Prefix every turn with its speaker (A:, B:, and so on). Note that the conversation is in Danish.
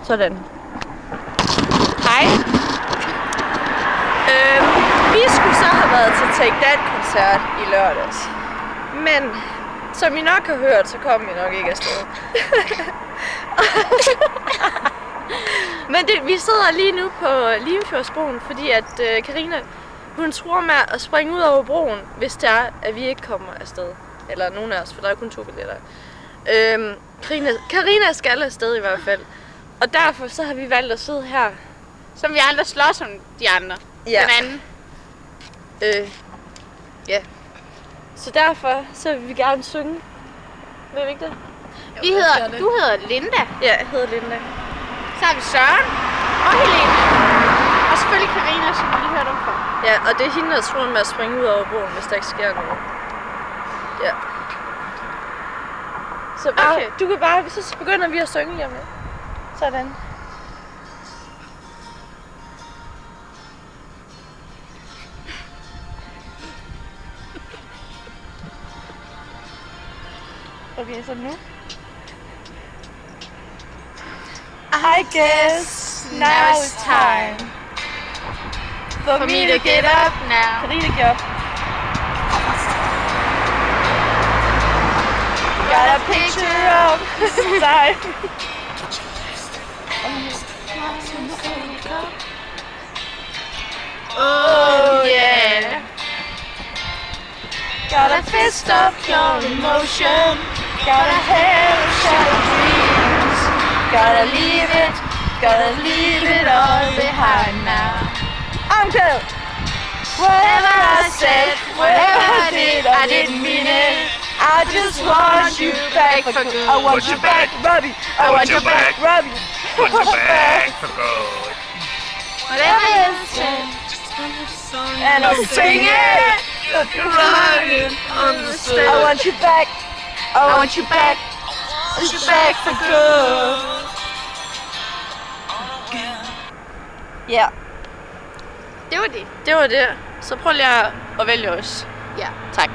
A: Sådan. Hej. Vi skulle så have været til Take That-koncert i lørdags. Men som I nok har hørt, så kom vi nok ikke afsted. Men vi sidder lige nu på Limfjordsbroen, fordi at Karina, hun tror med at springe ud over broen, hvis det er, at vi ikke kommer afsted. Eller nogen af os, for der er kun 2 billetter. Karina skal afsted i hvert fald. Og derfor så har vi valgt at sidde her.
B: Som vi andre slås om de andre.
A: Ja.
B: Den anden.
A: Ja. Så derfor så vil vi gerne synge. Ved vi ikke det?
B: Du hedder Linda.
A: Ja, jeg hedder Linda.
B: Så har vi Søren og Helene. Og selvfølgelig Karina, som vi lige hørte om før.
A: Ja, og det er hende, der tror med at springe ud over broen, hvis der ikke sker noget. Ja. Så bare, okay. Du kan bare, så begynder vi at synge lige om lidt. Sådan. Okay, så nu. I guess now is time for me to get up now. Karina, get up. Got a picture of time. Oh yeah. Got a fist of pure emotion. Got a hell of shallow dreams. Gotta leave it all behind now. Uncle! Whatever I said, whatever I did, I didn't mean it. I just want you back for good. I want you back, Robbie. I want you back, Robbie.
C: Want you back for good.
B: Whatever you said.
A: And I'm singing.
C: Ryan understood.
A: I want you back. I want you back. I want you back for good. Ja.
B: Det var det.
A: Det var det. Så prøv lige at vælge os.
B: Ja.
A: Tak.